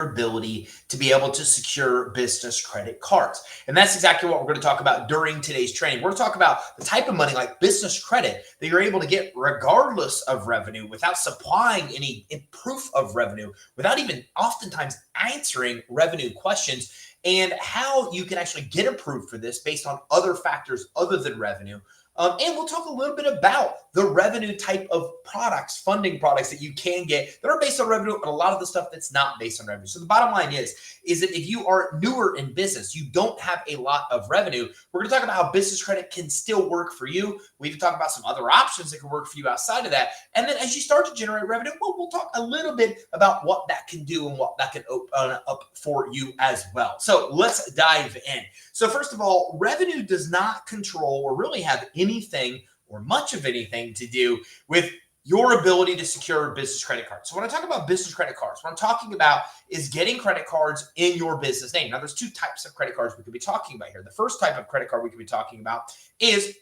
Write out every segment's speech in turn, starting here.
ability to be able to secure business credit cards. And that's exactly what we're going to talk about during today's training. We're going to talk about the type of money like business credit that you're able to get regardless of revenue, without supplying any proof of revenue, without even oftentimes answering revenue questions, and how you can actually get approved for this based on other factors other than revenue. And we'll talk a little bit about the revenue type of products, funding products that you can get that are based on revenue, and a lot of the stuff that's not based on revenue. So the bottom line is that if you are newer in business, you don't have a lot of revenue, we're going to talk about how business credit can still work for you. We can talk about some other options that can work for you outside of that. And then as you start to generate revenue, we'll talk a little bit about what that can do and what that can open up for you as well. So let's dive in. So first of all, revenue does not control or really have anything or much of anything to do with your ability to secure business credit cards. So when I talk about business credit cards, what I'm talking about is getting credit cards in your business name. Now, there's two types of credit cards we could be talking about here. The first type of credit card we could be talking about is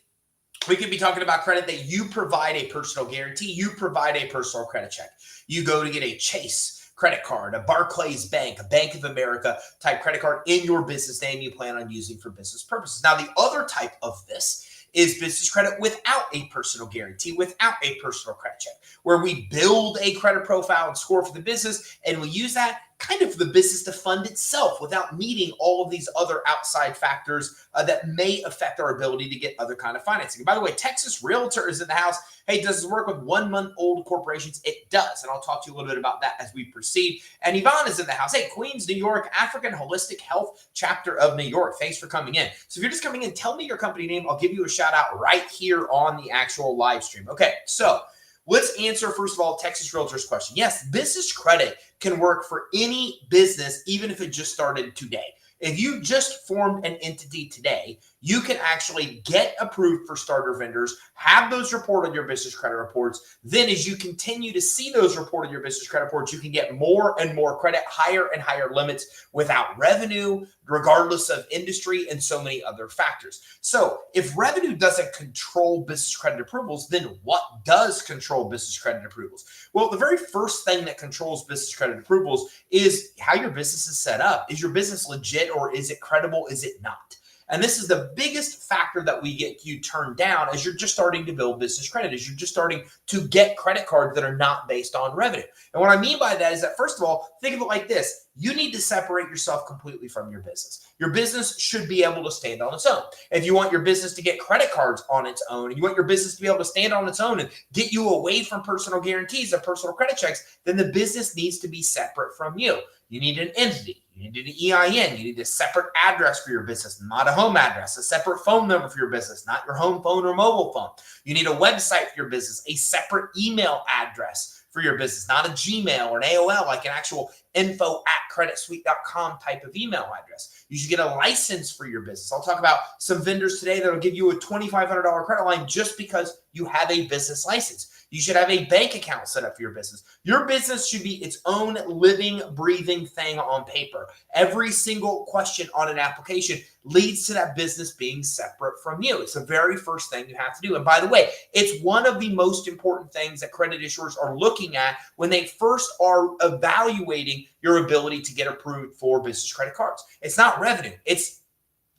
we could be talking about credit that you provide a personal guarantee, you provide a personal credit check. You go to get a Chase credit card, a Barclays Bank, a Bank of America type credit card in your business name you plan on using for business purposes. Now, the other type of this is business credit without a personal guarantee, without a personal credit check, where we build a credit profile and score for the business, and we use that kind of for the business to fund itself without needing all of these other outside factors that may affect our ability to get other kind of financing. And by the way, Texas Realtor is in the house. Hey, does this work with 1 month old corporations? It does. And I'll talk to you a little bit about that as we proceed. And Yvonne is in the house. Hey, Queens, New York, African Holistic Health chapter of New York. Thanks for coming in. So if you're just coming in, tell me your company name. I'll give you a shout out right here on the actual live stream. Okay, so let's answer, first of all, Texas Realtor's question. Yes, business credit can work for any business, even if it just started today. If you just formed an entity today, you can actually get approved for starter vendors, have those reported on your business credit reports. Then as you continue to see those reported on your business credit reports, you can get more and more credit, higher and higher limits without revenue, regardless of industry, and so many other factors. So if revenue doesn't control business credit approvals, then what does control business credit approvals? Well, the very first thing that controls business credit approvals is how your business is set up. Is your business legit, or is it credible? Is it not? And this is the biggest factor that we get you turned down as you're just starting to build business credit, as you're just starting to get credit cards that are not based on revenue. And what I mean by that is that, first of all, think of it like this. You need to separate yourself completely from your business. Your business should be able to stand on its own. If you want your business to get credit cards on its own, and you want your business to be able to stand on its own and get you away from personal guarantees and personal credit checks, then the business needs to be separate from you. You need an entity. You need an EIN. You need a separate address for your business, not a home address, a separate phone number for your business, not your home phone or mobile phone. You need a website for your business, a separate email address for your business, not a Gmail or an AOL, like an actual info@creditsuite.com type of email address. You should get a license for your business. I'll talk about some vendors today that will give you a $2,500 credit line just because you have a business license. You should have a bank account set up for your business. Your business should be its own living, breathing thing on paper. Every single question on an application leads to that business being separate from you. It's the very first thing you have to do. And by the way, it's one of the most important things that credit issuers are looking at when they first are evaluating your ability to get approved for business credit cards. It's not revenue. It's,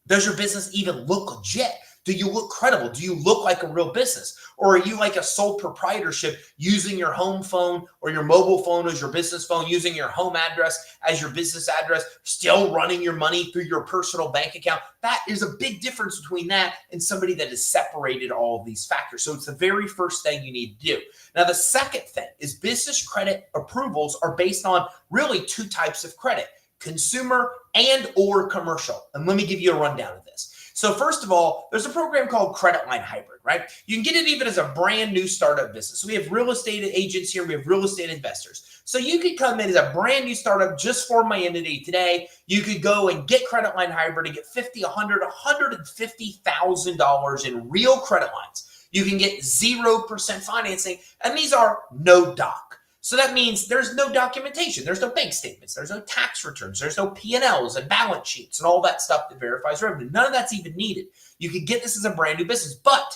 does your business even look legit? Do you look credible? Do you look like a real business? Or are you like a sole proprietorship using your home phone or your mobile phone as your business phone, using your home address as your business address, still running your money through your personal bank account? That is a big difference between that and somebody that has separated all of these factors. So it's the very first thing you need to do. Now, the second thing is business credit approvals are based on really two types of credit: consumer and or commercial. And let me give you a rundown of this. So first of all, there's a program called Credit Line Hybrid, right? You can get it even as a brand new startup business. So we have real estate agents here. We have real estate investors. So you could come in as a brand new startup, just form my entity today. You could go and get Credit Line Hybrid and get $50, $100, $150,000 in real credit lines. You can get 0% financing, and these are no doc. So that means there's no documentation. There's no bank statements. There's no tax returns. There's no P&Ls and balance sheets and all that stuff that verifies revenue. None of that's even needed. You can get this as a brand new business, but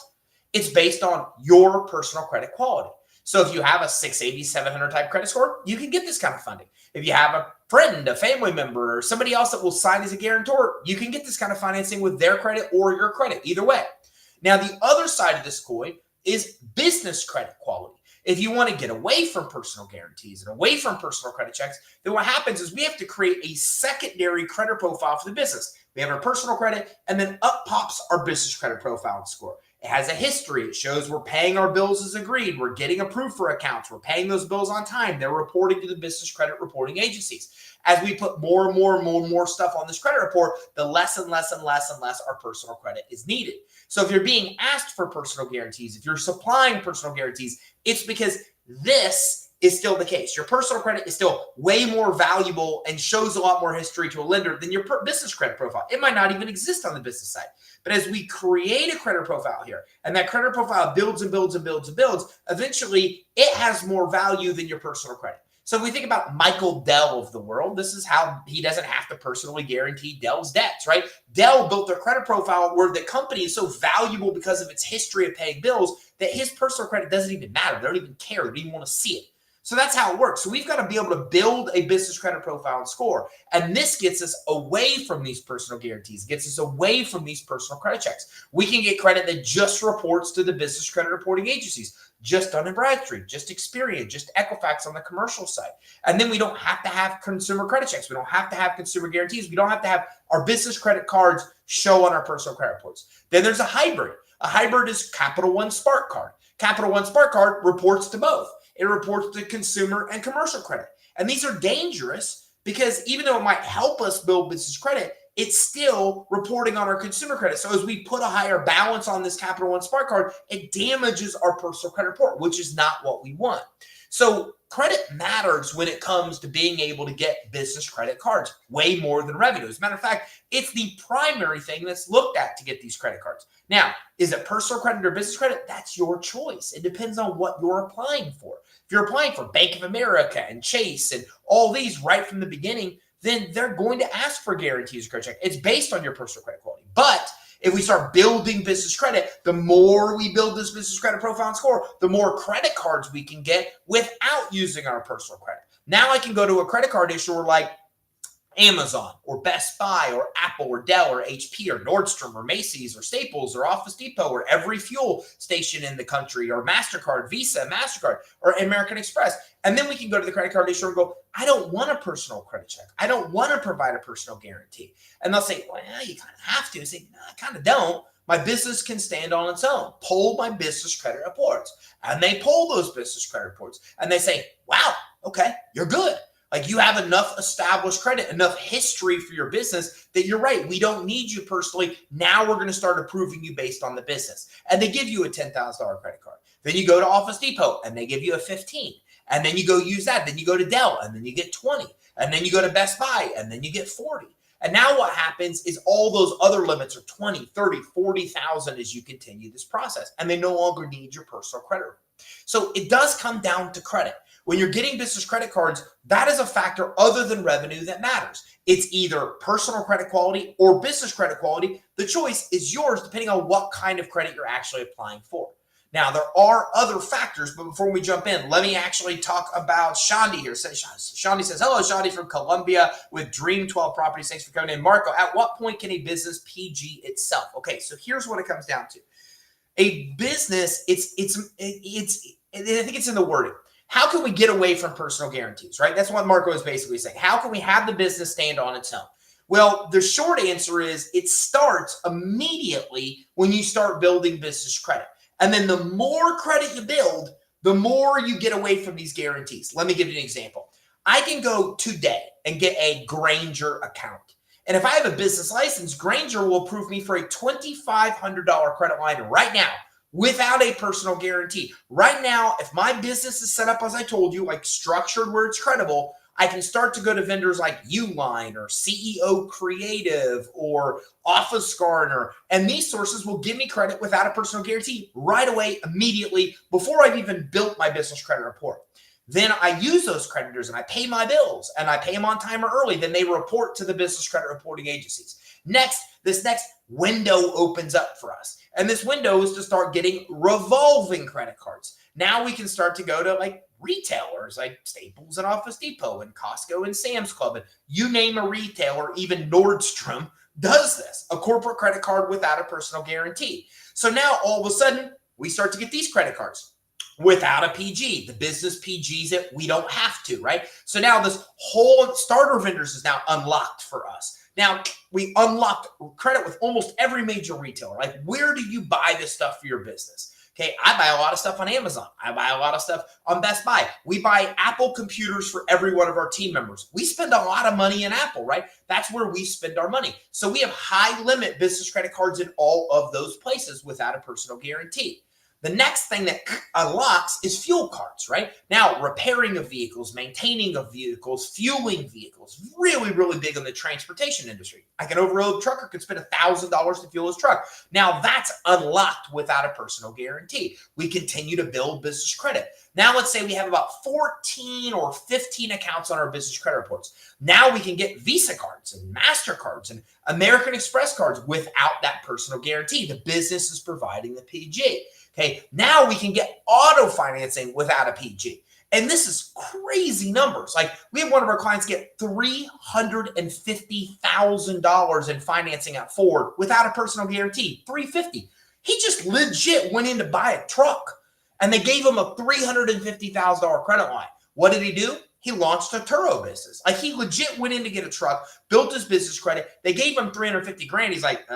it's based on your personal credit quality. So if you have a 680, 700 type credit score, you can get this kind of funding. If you have a friend, a family member, or somebody else that will sign as a guarantor, you can get this kind of financing with their credit or your credit, either way. Now, the other side of this coin is business credit quality. If you want to get away from personal guarantees and away from personal credit checks, then what happens is we have to create a secondary credit profile for the business. We have our personal credit, and then up pops our business credit profile and score. It has a history. It shows we're paying our bills as agreed. We're getting approved for accounts. We're paying those bills on time. They're reporting to the business credit reporting agencies. As we put more and more stuff on this credit report, the less and less our personal credit is needed. So if you're being asked for personal guarantees, if you're supplying personal guarantees, it's because this is still the case. Your personal credit is still way more valuable and shows a lot more history to a lender than your business credit profile. It might not even exist on the business side. But as we create a credit profile here, and that credit profile builds and builds and builds and builds, eventually it has more value than your personal credit. So if we think about Michael Dell of the world, this is how he doesn't have to personally guarantee Dell's debts, right? Dell built their credit profile where the company is so valuable because of its history of paying bills that his personal credit doesn't even matter. They don't even care. They don't even want to see it. So that's how it works. So we've got to be able to build a business credit profile and score. And this gets us away from these personal guarantees, gets us away from these personal credit checks. We can get credit that just reports to the business credit reporting agencies, just Dun & Bradstreet, just Experian, just Equifax on the commercial side. And then we don't have to have consumer credit checks. We don't have to have consumer guarantees. We don't have to have our business credit cards show on our personal credit reports. Then there's a hybrid. A hybrid is Capital One Spark Card. Capital One Spark Card reports to both. It reports to consumer and commercial credit. And these are dangerous because even though it might help us build business credit, it's still reporting on our consumer credit. So as we put a higher balance on this Capital One Spark Card, it damages our personal credit report, which is not what we want. So credit matters when it comes to being able to get business credit cards way more than revenue. As a matter of fact, it's the primary thing that's looked at to get these credit cards. Now, is it personal credit or business credit? That's your choice. It depends on what you're applying for. If you're applying for Bank of America and Chase and all these right from the beginning, then they're going to ask for guarantees or credit check. It's based on your personal credit quality. But if we start building business credit, the more we build this business credit profile and score, the more credit cards we can get without using our personal credit. Now I can go to a credit card issuer like Amazon or Best Buy or Apple or Dell or HP or Nordstrom or Macy's or Staples or Office Depot or every fuel station in the country or MasterCard, Visa, MasterCard or American Express. And then we can go to the credit card issuer and go, I don't want a personal credit check. I don't want to provide a personal guarantee. And they'll say, well, you kind of have to. I say, no, I kind of don't. My business can stand on its own. Pull my business credit reports. And they pull those business credit reports. And they say, wow, okay, you're good. Like you have enough established credit, enough history for your business that you're right. We don't need you personally. Now we're going to start approving you based on the business. And they give you a $10,000 credit card. Then you go to Office Depot and they give you a 15. And then you go use that. Then you go to Dell and then you get 20. And then you go to Best Buy and then you get 40. And now what happens is all those other limits are 20, 30, 40,000 as you continue this process. And they no longer need your personal credit. So it does come down to credit. When you're getting business credit cards, that is a factor other than revenue that matters. It's either personal credit quality or business credit quality. The choice is yours depending on what kind of credit you're actually applying for. Now, there are other factors, but before we jump in, let me actually talk about Shandi here. Shandi says, hello, Shandi from Columbia with Dream 12 Properties. Thanks for coming in. Marco, at what point can a business PG itself? Okay, so here's what it comes down to. A business, I think it's in the wording. How can we get away from personal guarantees, right? That's what Marco is basically saying. How can we have the business stand on its own? Well, the short answer is it starts immediately when you start building business credit. And then the more credit you build, the more you get away from these guarantees. Let me give you an example. I can go today and get a Granger account. And if I have a business license, Granger will approve me for a $2,500 credit line right now without a personal guarantee. Right now, if my business is set up as I told you, like structured where it's credible, I can start to go to vendors like Uline or CEO Creative or Office Garner, and these sources will give me credit without a personal guarantee right away, immediately, before I've even built my business credit report. Then I use those creditors and I pay my bills and I pay them on time or early. Then they report to the business credit reporting agencies. This next window opens up for us. And this window is to start getting revolving credit cards. Now we can start to go to like retailers like Staples and Office Depot and Costco and Sam's Club, and you name a retailer, even Nordstrom does this, a corporate credit card without a personal guarantee. So now all of a sudden, we start to get these credit cards without a PG, the business PGs that we don't have to, right? So now this whole starter vendors is now unlocked for us. Now, we unlocked credit with almost every major retailer. Like, where do you buy this stuff for your business? Okay, I buy a lot of stuff on Amazon. I buy a lot of stuff on Best Buy. We buy Apple computers for every one of our team members. We spend a lot of money in Apple, right? That's where we spend our money. So we have high limit business credit cards in all of those places without a personal guarantee. The next thing that unlocks is fuel cards, right? Now, repairing of vehicles, maintaining of vehicles, fueling vehicles, really, really big in the transportation industry. Like an over-the-road trucker could spend $1,000 to fuel his truck. Now, that's unlocked without a personal guarantee. We continue to build business credit. Now, let's say we have about 14 or 15 accounts on our business credit reports. Now we can get Visa cards and MasterCards and American Express cards without that personal guarantee. The business is providing the PG. Okay, now we can get auto financing without a PG. And this is crazy numbers. Like, we had one of our clients get $350,000 in financing at Ford without a personal guarantee. $350,000. He just legit went in to buy a truck, and they gave him a $350,000 credit line. What did he do? He launched a Turo business. Like, he legit went in to get a truck, built his business credit. They gave him $350,000. He's like,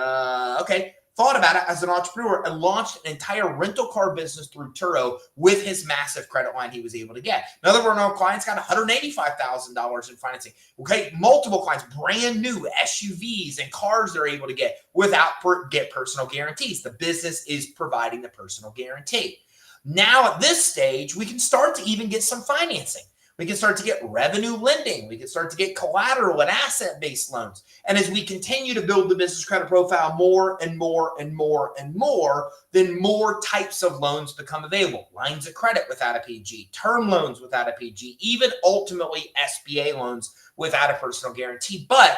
okay. Thought about it as an entrepreneur and launched an entire rental car business through Turo with his massive credit line he was able to get. Another one of our clients got $185,000 in financing. Okay, multiple clients, brand new SUVs and cars they're able to get without personal guarantees. The business is providing the personal guarantee. Now at this stage, we can start to even get some financing. We can start to get revenue lending. We can start to get collateral and asset-based loans. And as we continue to build the business credit profile more and more and more and more, then more types of loans become available. Lines of credit without a PG, term loans without a PG, even ultimately SBA loans without a personal guarantee. But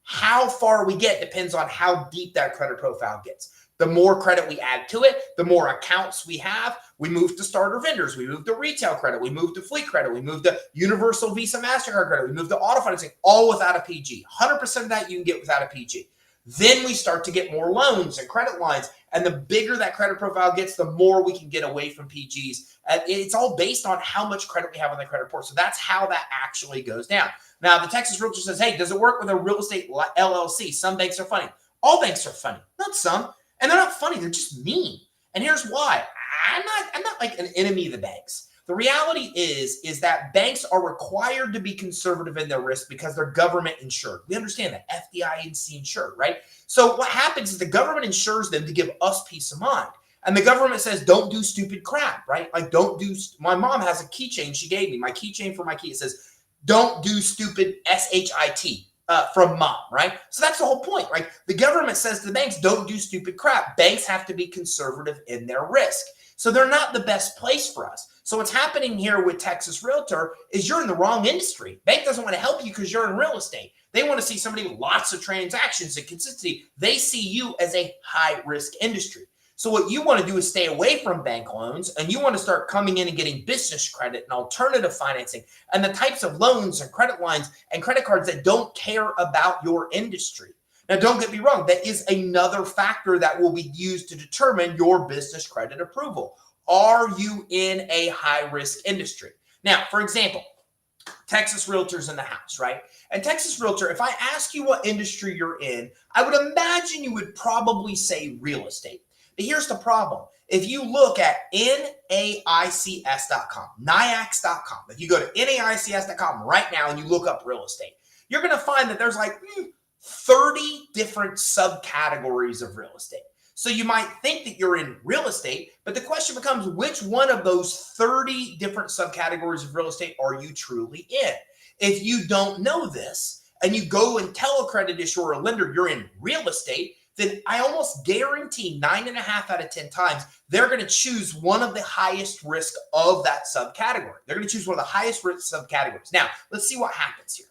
how far we get depends on how deep that credit profile gets. The more credit we add to it, the more accounts we have. We move to starter vendors. We move to retail credit. We move to fleet credit. We move to universal Visa MasterCard credit. We move to auto financing, all without a PG. 100% of that you can get without a PG. Then we start to get more loans and credit lines. And the bigger that credit profile gets, the more we can get away from PGs. It's all based on how much credit we have on the credit report. So that's how that actually goes down. Now, the Texas Realtor says, hey, does it work with a real estate LLC? Some banks are funny. All banks are funny, not some. And they're not funny, they're just mean. And here's why. I'm not like an enemy of the banks. The reality is that banks are required to be conservative in their risk because they're government insured. We understand that, FDIC insured, right? So what happens is the government insures them to give us peace of mind. And the government says, don't do stupid crap, right? Like, don't do, my mom has a keychain she gave me. My keychain for my key, it says, don't do stupid SHIT. From mom, right? So that's the whole point, right? The government says to the banks, don't do stupid crap. Banks have to be conservative in their risk. So they're not the best place for us. So what's happening here with Texas Realtor is you're in the wrong industry. Bank doesn't want to help you because you're in real estate. They want to see somebody with lots of transactions and consistency. They see you as a high-risk industry. So what you want to do is stay away from bank loans, and you want to start coming in and getting business credit and alternative financing and the types of loans and credit lines and credit cards that don't care about your industry. Now, don't get me wrong. That is another factor that will be used to determine your business credit approval. Are you in a high-risk industry? Now, for example, Texas Realtor's in the house, right? And Texas Realtor, if I ask you what industry you're in, I would imagine you would probably say real estate. But here's the problem. If you look at NAICS.com, NAICS.com, if you go to NAICS.com right now and you look up real estate, you're going to find that there's like 30 different subcategories of real estate. So you might think that you're in real estate, but the question becomes, which one of those 30 different subcategories of real estate are you truly in? If you don't know this and you go and tell a credit issuer or a lender you're in real estate, then I almost guarantee 9.5 out of 10 times, they're going to choose one of the highest risk of that subcategory. They're going to choose one of the highest risk subcategories. Now, let's see what happens here.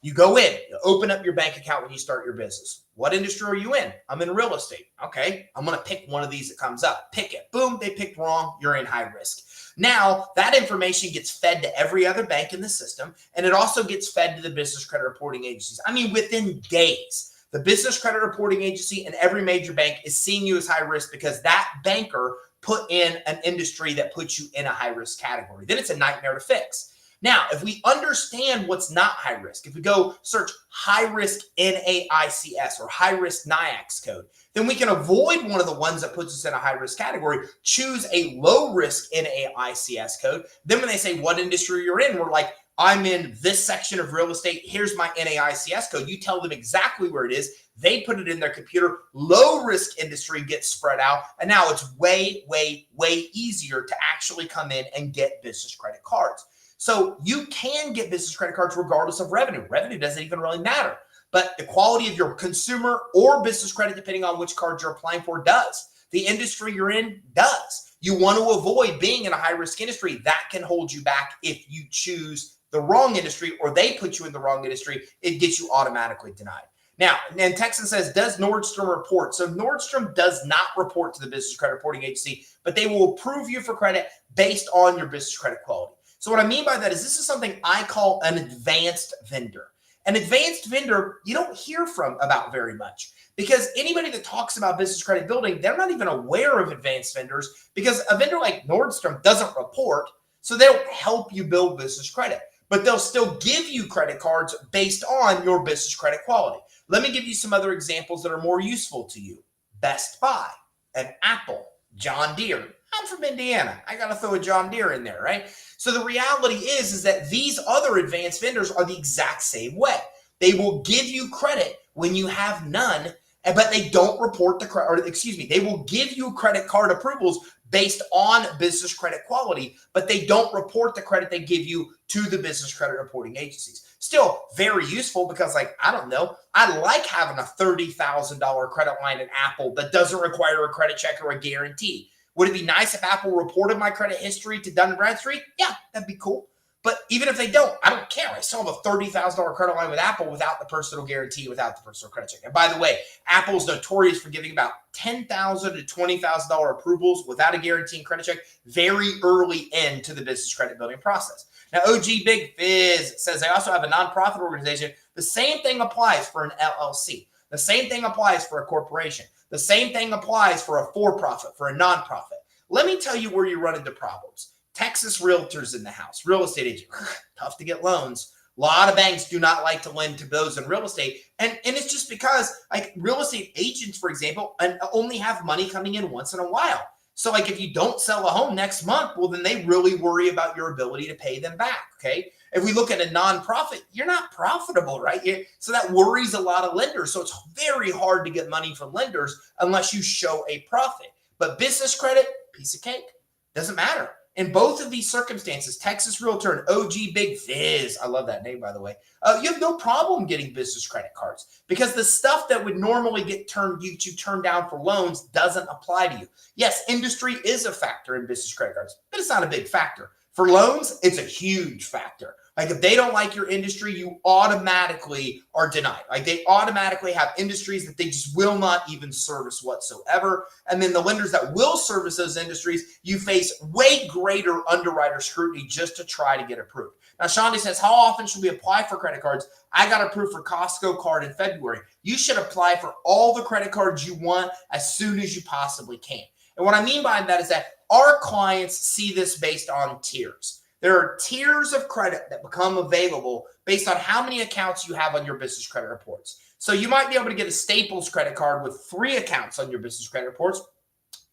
You go in, you open up your bank account when you start your business. What industry are you in? I'm in real estate. Okay, I'm going to pick one of these that comes up. Pick it. Boom, they picked wrong. You're in high risk. Now, that information gets fed to every other bank in the system, and it also gets fed to the business credit reporting agencies. I mean, within days, the business credit reporting agency and every major bank is seeing you as high risk because that banker put in an industry that puts you in a high risk category. Then it's a nightmare to fix. Now, if we understand what's not high risk, if we go search high risk NAICS or high risk NAICS code, then we can avoid one of the ones that puts us in a high risk category, choose a low risk NAICS code. Then when they say what industry you're in, we're like, I'm in this section of real estate. Here's my NAICS code. You tell them exactly where it is. They put it in their computer. Low risk industry gets spread out. And now it's way, way, way easier to actually come in and get business credit cards. So you can get business credit cards regardless of revenue. Revenue doesn't even really matter. But the quality of your consumer or business credit, depending on which card you're applying for, does. The industry you're in does. You want to avoid being in a high-risk industry. That can hold you back if you choose the wrong industry or they put you in the wrong industry. It gets you automatically denied. Now, and Texan says, does Nordstrom report? So Nordstrom does not report to the Business Credit Reporting Agency, but they will approve you for credit based on your business credit quality. So what I mean by that is this is something I call an advanced vendor. An advanced vendor you don't hear from about very much because anybody that talks about business credit building, they're not even aware of advanced vendors because a vendor like Nordstrom doesn't report, so they don't help you build business credit, but they'll still give you credit cards based on your business credit quality. Let me give you some other examples that are more useful to you. Best Buy, an Apple, John Deere. I'm from Indiana. I got to throw a John Deere in there, right? So the reality is that these other advanced vendors are the exact same way. They will give you credit when you have none, but they don't report the credit, or excuse me, they will give you credit card approvals based on business credit quality, but they don't report the credit they give you to the business credit reporting agencies. Still very useful because, like, I don't know, I like having a $30,000 credit line at Apple that doesn't require a credit check or a guarantee. Would it be nice if Apple reported my credit history to Dun & Bradstreet? Yeah, that'd be cool. But even if they don't, I don't care. I still have a $30,000 credit line with Apple without the personal guarantee, without the personal credit check. And by the way, Apple's notorious for giving about $10,000 to $20,000 approvals without a guarantee and credit check very early into the business credit building process. Now, OG Big Fizz says they also have a nonprofit organization. The same thing applies for an LLC. The same thing applies for a corporation. The same thing applies for a for-profit, for a nonprofit. Let me tell you where you run into problems. Texas realtors in the house, real estate agent, tough to get loans. A lot of banks do not like to lend to those in real estate. And it's just because, like, real estate agents, for example, only have money coming in once in a while. So, like, if you don't sell a home next month, well, then they really worry about your ability to pay them back, okay? If we look at a nonprofit, you're not profitable, right? So that worries a lot of lenders. So it's very hard to get money from lenders unless you show a profit. But business credit, piece of cake, doesn't matter. In both of these circumstances, Texas Realtor and OG Big Fizz, I love that name, by the way, you have no problem getting business credit cards because the stuff that would normally get you turned down for loans doesn't apply to you. Yes, industry is a factor in business credit cards, but it's not a big factor. For loans, it's a huge factor. Like, if they don't like your industry, you automatically are denied. Like, they automatically have industries that they just will not even service whatsoever. And then the lenders that will service those industries, you face way greater underwriter scrutiny just to try to get approved. Now, Shandi says, how often should we apply for credit cards? I got approved for Costco card in February. You should apply for all the credit cards you want as soon as you possibly can. And what I mean by that is that our clients see this based on tiers. There are tiers of credit that become available based on how many accounts you have on your business credit reports. So you might be able to get a Staples credit card with 3 accounts on your business credit reports,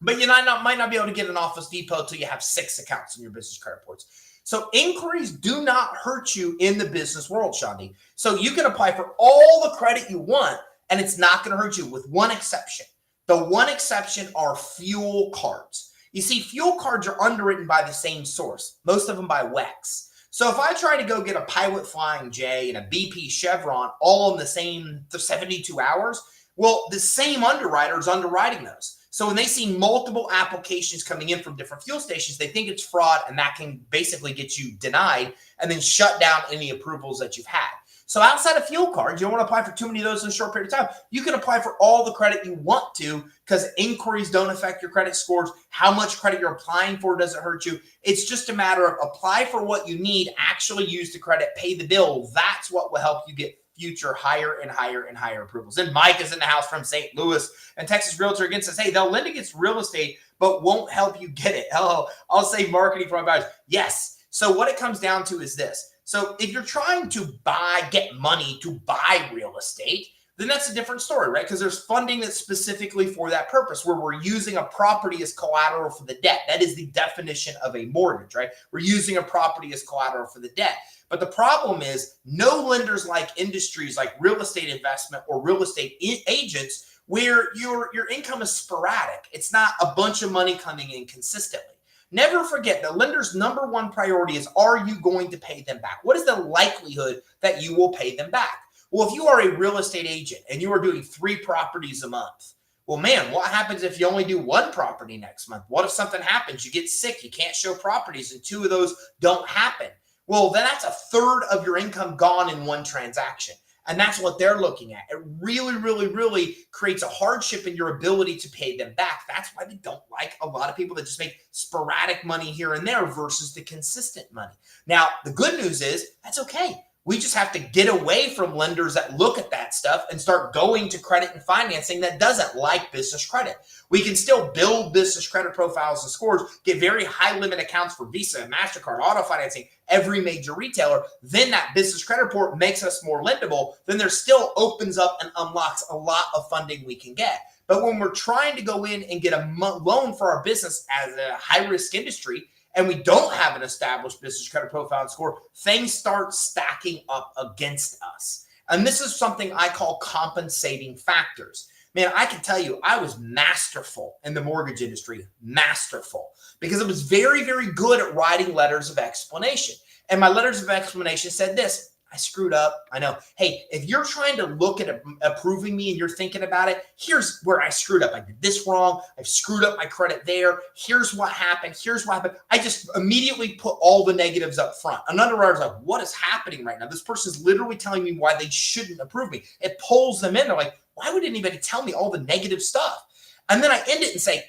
but you might not be able to get an Office Depot until you have 6 accounts on your business credit reports. So inquiries do not hurt you in the business world, Shandi. So you can apply for all the credit you want, and it's not going to hurt you, with one exception. The one exception are fuel cards. You see, fuel cards are underwritten by the same source, most of them by WEX. So if I try to go get a Pilot Flying J and a BP Chevron all in the same 72 hours, well, the same underwriter is underwriting those. So when they see multiple applications coming in from different fuel stations, they think it's fraud, and that can basically get you denied and then shut down any approvals that you've had. So outside of fuel cards, you don't want to apply for too many of those in a short period of time. You can apply for all the credit you want to because inquiries don't affect your credit scores. How much credit you're applying for doesn't hurt you. It's just a matter of apply for what you need, actually use the credit, pay the bill. That's what will help you get future higher and higher and higher approvals. And Mike is in the house from St. Louis, and Texas Realtor again says, hey, they'll lend against real estate, but won't help you get it. Hello, I'll say marketing for my buyers. Yes. So what it comes down to is this. So if you're trying to get money to buy real estate, then that's a different story, right? Because there's funding that's specifically for that purpose, where we're using a property as collateral for the debt. That is the definition of a mortgage, right? We're using a property as collateral for the debt. But the problem is no lenders like industries like real estate investment or real estate agents where your income is sporadic. It's not a bunch of money coming in consistently. Never forget the lender's number one priority is, are you going to pay them back? What is the likelihood that you will pay them back? Well, if you are a real estate agent and you are doing 3 properties a month, well, man, what happens if you only do 1 property next month? What if something happens? You get sick, you can't show properties, and 2 of those don't happen. Well, then that's a third of your income gone in one transaction. And that's what they're looking at. It really, really, really creates a hardship in your ability to pay them back. That's why they don't like a lot of people that just make sporadic money here and there versus the consistent money. Now, the good news is that's okay. We just have to get away from lenders that look at that stuff and start going to credit and financing that doesn't like business credit. We can still build business credit profiles and scores, get very high limit accounts for Visa, MasterCard, auto financing, every major retailer. Then that business credit report makes us more lendable. Then there still opens up and unlocks a lot of funding we can get. But when we're trying to go in and get a loan for our business as a high-risk industry, and we don't have an established business credit profile and score, things start stacking up against us. And this is something I call compensating factors. Man, I can tell you, I was masterful in the mortgage industry, masterful, because I was very, very good at writing letters of explanation. And my letters of explanation said this: I screwed up. I know. Hey, if you're trying to look at approving me and you're thinking about it, here's where I screwed up. I did this wrong. I've screwed up my credit there. Here's what happened. Here's what happened. I just immediately put all the negatives up front. An underwriter's like, what is happening right now? This person's literally telling me why they shouldn't approve me. It pulls them in. They're like, why would anybody tell me all the negative stuff? And then I end it and say,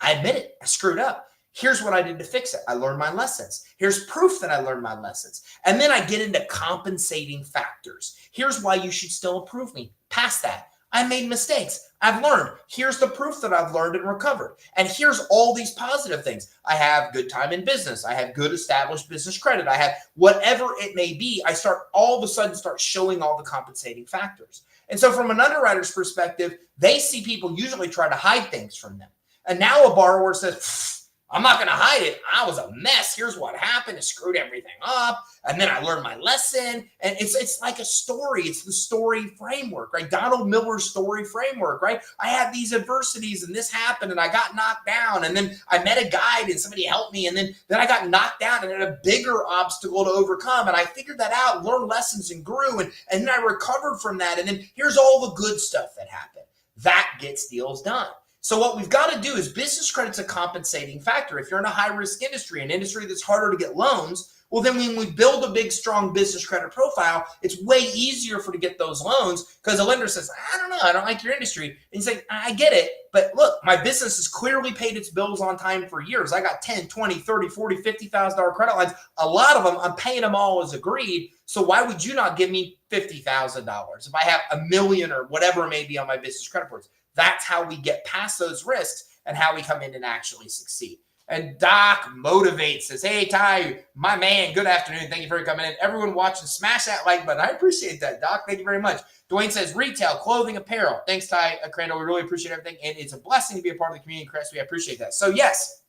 I admit it. I screwed up. Here's what I did to fix it. I learned my lessons. Here's proof that I learned my lessons. And then I get into compensating factors. Here's why you should still approve me. Past that, I made mistakes. I've learned. Here's the proof that I've learned and recovered. And here's all these positive things. I have good time in business. I have good established business credit. I have whatever it may be. I start all of a sudden start showing all the compensating factors. And so from an underwriter's perspective, they see people usually try to hide things from them. And now a borrower says, I'm not going to hide it. I was a mess. Here's what happened. It screwed everything up. And then I learned my lesson. And it's like a story. It's the story framework, right? Donald Miller's story framework, right? I had these adversities and this happened and I got knocked down. And then I met a guide and somebody helped me. And then I got knocked down and had a bigger obstacle to overcome. And I figured that out, learned lessons and grew. And then I recovered from that. And then here's all the good stuff that happened. That gets deals done. So what we've got to do is business credit's a compensating factor. If you're in a high-risk industry, an industry that's harder to get loans, well, then when we build a big, strong business credit profile, it's way easier to get those loans because a lender says, I don't know, I don't like your industry. And you say, I get it, but look, my business has clearly paid its bills on time for years. I got 10, 20, 30, 40, $50,000 credit lines. A lot of them, I'm paying them all as agreed. So why would you not give me $50,000 if I have $1 million or whatever it may be on my business credit reports? That's how we get past those risks and how we come in and actually succeed. And Doc motivates, says, hey, Ty, my man, good afternoon. Thank you for coming in. Everyone watching, smash that like button. I appreciate that, Doc. Thank you very much. Dwayne says, retail, clothing, apparel. Thanks, Ty, Crandall. We really appreciate everything. And it's a blessing to be a part of the community, Chris. We appreciate that. So, yes,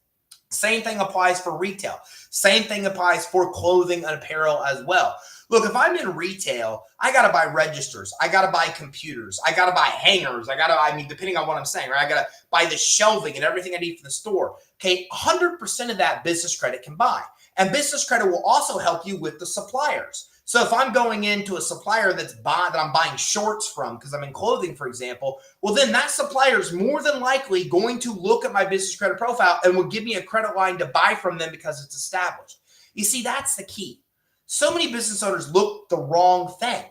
same thing applies for retail. Same thing applies for clothing and apparel as well. Look, if I'm in retail, I got to buy registers. I got to buy computers. I got to buy hangers. Depending on what I'm saying, right? I got to buy the shelving and everything I need for the store. Okay, 100% of that business credit can buy. And business credit will also help you with the suppliers. So if I'm going into a supplier that I'm buying shorts from because I'm in clothing, for example, well, then that supplier is more than likely going to look at my business credit profile and will give me a credit line to buy from them because it's established. You see, that's the key. So many business owners look the wrong thing.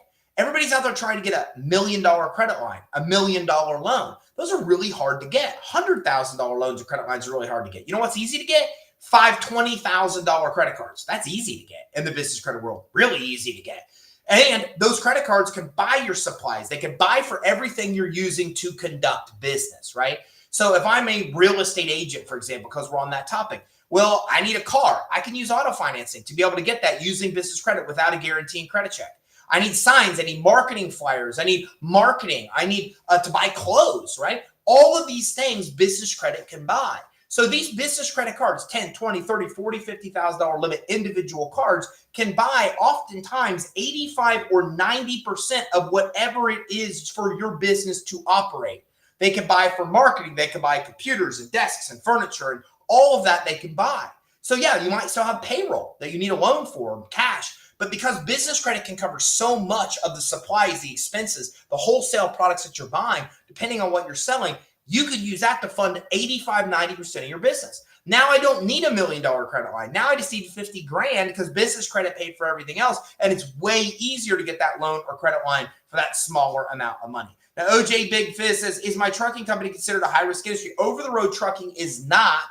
Everybody's out there trying to get $1 million credit line, $1 million loan. Those are really hard to get. $100,000 loans or credit lines are really hard to get. You know what's easy to get? $20,000 credit cards. That's easy to get in the business credit world. Really easy to get. And those credit cards can buy your supplies. They can buy for everything you're using to conduct business, right? So if I'm a real estate agent, for example, because we're on that topic, well, I need a car. I can use auto financing to be able to get that using business credit without a guaranteeing credit check. I need signs. I need marketing flyers. I need marketing. I need to buy clothes, right? All of these things business credit can buy. So these business credit cards, 10, 20, 30, 40, $50,000 limit individual cards can buy oftentimes 85 or 90% of whatever it is for your business to operate. They can buy for marketing. They can buy computers and desks and furniture and all of that they can buy. So yeah, you might still have payroll that you need a loan for, cash. But because business credit can cover so much of the supplies, the expenses, the wholesale products that you're buying, depending on what you're selling, you could use that to fund 85, 90% of your business. Now I don't need $1 million credit line. Now I just need 50 grand because business credit paid for everything else. And it's way easier to get that loan or credit line for that smaller amount of money. Now, OJ Big Fizz says, is my trucking company considered a high-risk industry? Over-the-road trucking is not.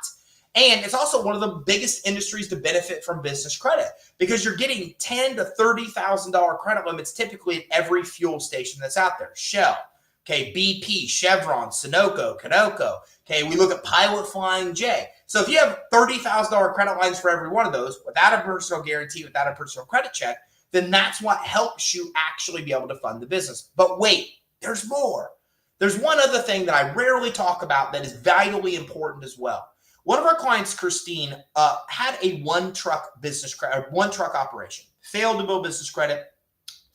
And it's also one of the biggest industries to benefit from business credit because you're getting $10,000 to $30,000 credit limits typically at every fuel station that's out there. Shell, okay, BP, Chevron, Sunoco, Conoco. Okay, we look at Pilot Flying J. So if you have $30,000 credit lines for every one of those without a personal guarantee, without a personal credit check, then that's what helps you actually be able to fund the business. But wait, there's more. There's one other thing that I rarely talk about that is vitally important as well. One of our clients, Christine, had a one-truck operation, failed to build business credit.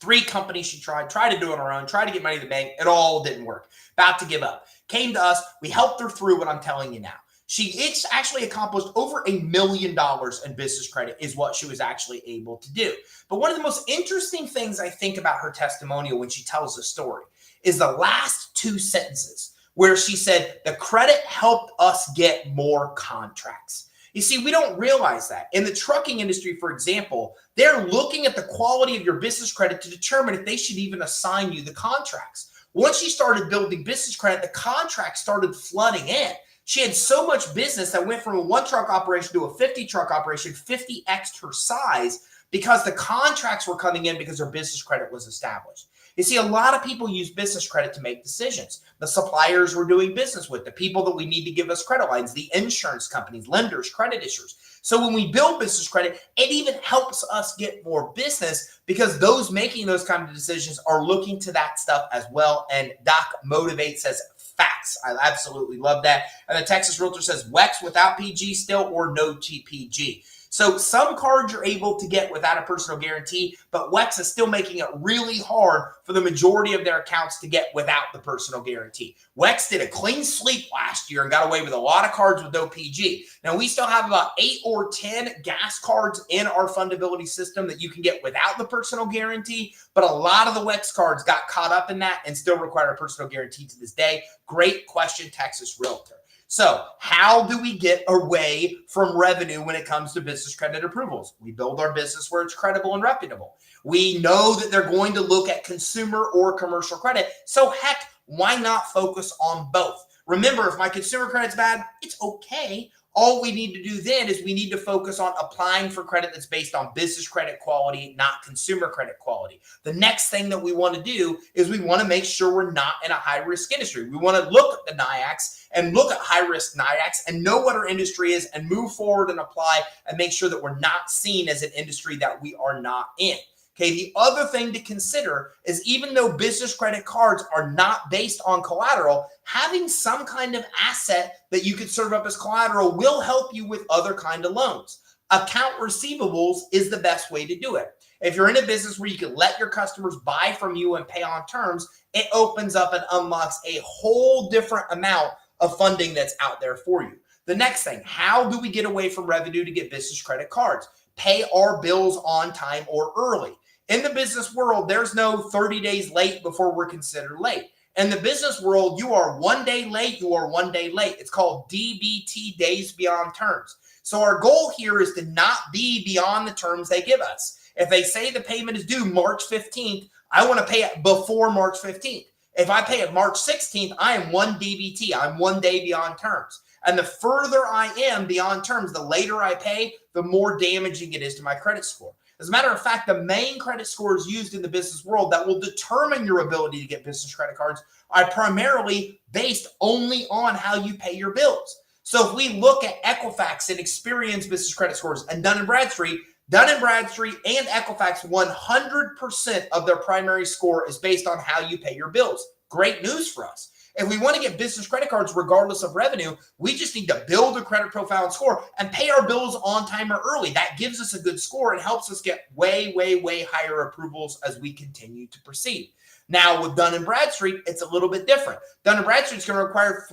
3 companies she tried to do it on her own, tried to get money in the bank. It all didn't work. About to give up. Came to us. We helped her through what I'm telling you now. It's actually accomplished over $1 million in business credit is what she was actually able to do. But one of the most interesting things I think about her testimonial when she tells the story is the last 2 sentences where she said, the credit helped us get more contracts. You see, we don't realize that. In the trucking industry, for example, they're looking at the quality of your business credit to determine if they should even assign you the contracts. Once she started building business credit, the contracts started flooding in. She had so much business that went from a 1-truck operation to a 50-truck operation, 50x her size, because the contracts were coming in because her business credit was established. You see, a lot of people use business credit to make decisions. The suppliers we're doing business with, the people that we need to give us credit lines, the insurance companies, lenders, credit issuers. So when we build business credit, it even helps us get more business because those making those kind of decisions are looking to that stuff as well. And Doc Motivate says, facts. I absolutely love that. And the Texas Realtor says, WEX without PG still or no TPG. So some cards you're able to get without a personal guarantee, but WEX is still making it really hard for the majority of their accounts to get without the personal guarantee. WEX did a clean sweep last year and got away with a lot of cards with no PG. Now, we still have about 8 or 10 gas cards in our fundability system that you can get without the personal guarantee, but a lot of the WEX cards got caught up in that and still require a personal guarantee to this day. Great question, Texas Realtor. So how do we get away from revenue when it comes to business credit approvals? We build our business where it's credible and reputable. We know that they're going to look at consumer or commercial credit. So heck, why not focus on both? Remember, if my consumer credit's bad, it's okay. All we need to do then is we need to focus on applying for credit that's based on business credit quality, not consumer credit quality. The next thing that we want to do is we want to make sure we're not in a high-risk industry. We want to look at the NIACs and look at high-risk NIACs and know what our industry is and move forward and apply and make sure that we're not seen as an industry that we are not in. Okay, the other thing to consider is even though business credit cards are not based on collateral, having some kind of asset that you could serve up as collateral will help you with other kind of loans. Account receivables is the best way to do it. If you're in a business where you can let your customers buy from you and pay on terms, it opens up and unlocks a whole different amount of funding that's out there for you. The next thing, how do we get away from revenue to get business credit cards? Pay our bills on time or early. In the business world, there's no 30 days late before we're considered late. In the business world, you are 1 day late, you are 1 day late. It's called DBT, days beyond terms. So our goal here is to not be beyond the terms they give us. If they say the payment is due March 15th, I want to pay it before March 15th. If I pay it March 16th, I am one DBT. I'm 1 day beyond terms. And the further I am beyond terms, the later I pay, the more damaging it is to my credit score. As a matter of fact, the main credit scores used in the business world that will determine your ability to get business credit cards are primarily based only on how you pay your bills. So if we look at Equifax and Experian business credit scores and Dun & Bradstreet and Equifax, 100% of their primary score is based on how you pay your bills. Great news for us. If we want to get business credit cards regardless of revenue, we just need to build a credit profile and score and pay our bills on time or early. That gives us a good score and helps us get way, way, way higher approvals as we continue to proceed. Now with Dun & Bradstreet, it's a little bit different. Dun & Bradstreet is going to require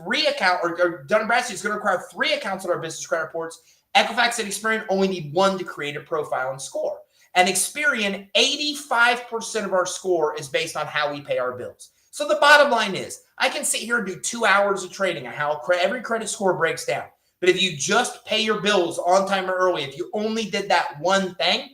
Dun & Bradstreet is going to require 3 accounts on our business credit reports. Equifax and Experian only need 1 to create a profile and score. And Experian, 85% of our score is based on how we pay our bills. So the bottom line is, I can sit here and do 2 hours of trading on how every credit score breaks down. But if you just pay your bills on time or early, if you only did that one thing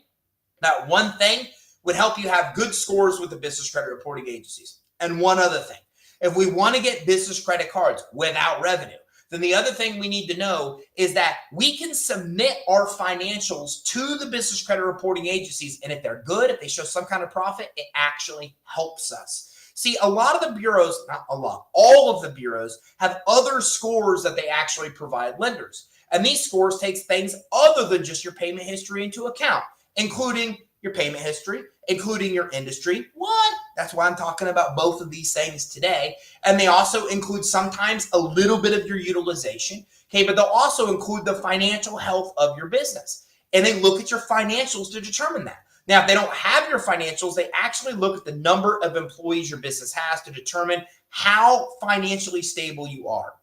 would help you have good scores with the business credit reporting agencies. And one other thing, if we want to get business credit cards without revenue, then the other thing we need to know is that we can submit our financials to the business credit reporting agencies. And if they're good, if they show some kind of profit, it actually helps us. See, a lot of the bureaus, not a lot, all of the bureaus have other scores that they actually provide lenders. And these scores takes things other than just your payment history into account, including your payment history, including your industry. What? That's why I'm talking about both of these things today. And they also include sometimes a little bit of your utilization. Okay, but they'll also include the financial health of your business. And they look at your financials to determine that. Now, if they don't have your financials, they actually look at the number of employees your business has to determine how financially stable you are.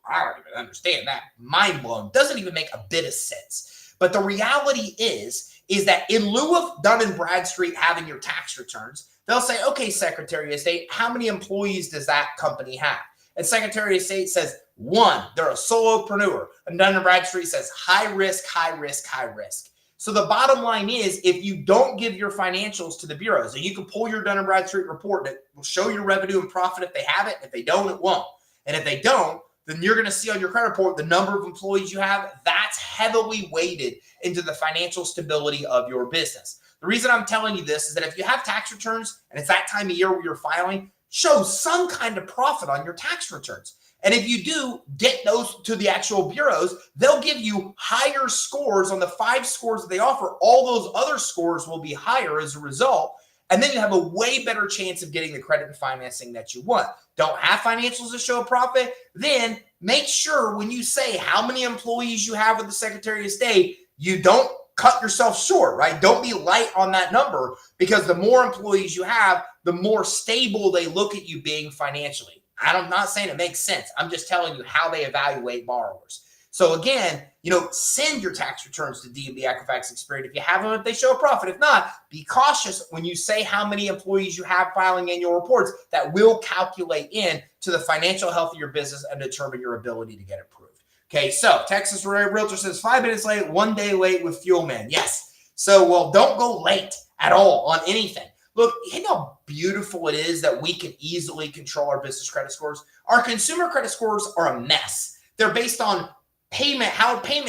I don't even understand that. Mind blown. Doesn't even make a bit of sense. But the reality is that in lieu of Dun & Bradstreet having your tax returns, they'll say, okay, Secretary of State, how many employees does that company have? And Secretary of State says, 1, they're a solopreneur. And Dun & Bradstreet says, high risk, high risk, high risk. So the bottom line is, if you don't give your financials to the bureaus, and you can pull your Dun & Bradstreet report that will show your revenue and profit if they have it. If they don't, it won't. And if they don't, then you're going to see on your credit report the number of employees you have. That's heavily weighted into the financial stability of your business. The reason I'm telling you this is that if you have tax returns and it's that time of year where you're filing, show some kind of profit on your tax returns. And if you do get those to the actual bureaus, they'll give you higher scores on the 5 scores that they offer. All those other scores will be higher as a result. And then you have a way better chance of getting the credit and financing that you want. Don't have financials to show a profit? Then make sure when you say how many employees you have with the Secretary of State, you don't cut yourself short, right? Don't be light on that number, because the more employees you have, the more stable they look at you being financially. I'm not saying it makes sense. I'm just telling you how they evaluate borrowers. So again, send your tax returns to D&B, Equifax, Experian. If you have them, if they show a profit. If not, be cautious when you say how many employees you have filing annual reports. That will calculate in to the financial health of your business and determine your ability to get approved. Okay, so Texas Realtor says 5 minutes late, 1 day late with Fuel Man. Yes. So, well, don't go late at all on anything. Look, you know how beautiful it is that we can easily control our business credit scores? Our consumer credit scores are a mess. They're based on payment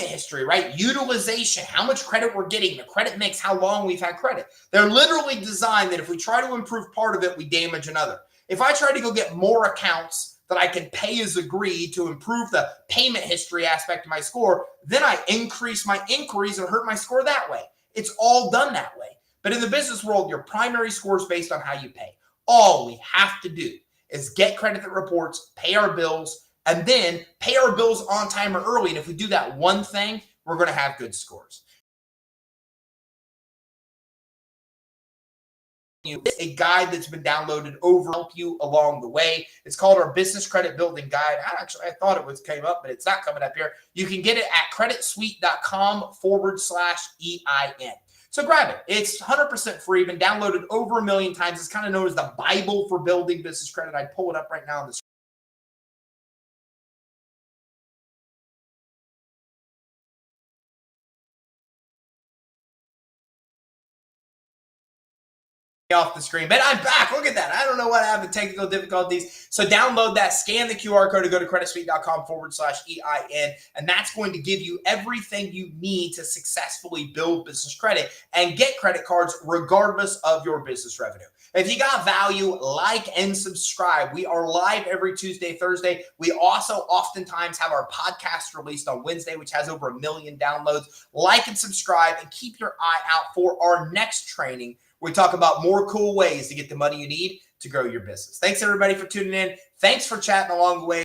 history, right? Utilization, how much credit we're getting, the credit mix, how long we've had credit. They're literally designed that if we try to improve part of it, we damage another. If I try to go get more accounts that I can pay as agreed to improve the payment history aspect of my score, then I increase my inquiries and hurt my score that way. It's all done that way. But in the business world, your primary score is based on how you pay. All we have to do is get credit reports, pay our bills, and then pay our bills on time or early. And if we do that one thing, we're going to have good scores. It's a guide that's been downloaded over to help you along the way. It's called our Business Credit Building Guide. I thought it came up, but it's not coming up here. You can get it at creditsuite.com/EIN. So grab it. It's 100% free, been downloaded over 1 million times. It's kind of known as the Bible for building business credit. I'd pull it up right now on the screen. off the screen, but I'm back. Look at that. I don't know what happened, technical difficulties. So download that, scan the QR code, to go to creditsuite.com/EIN, and that's going to give you everything you need to successfully build business credit and get credit cards regardless of your business revenue. If you got value, like and subscribe. We are live every Tuesday, Thursday. We also oftentimes have our podcast released on Wednesday, which has over 1 million downloads. Like and subscribe, and keep your eye out for our next training. We talk about more cool ways to get the money you need to grow your business. Thanks, everybody, for tuning in. Thanks for chatting along the way.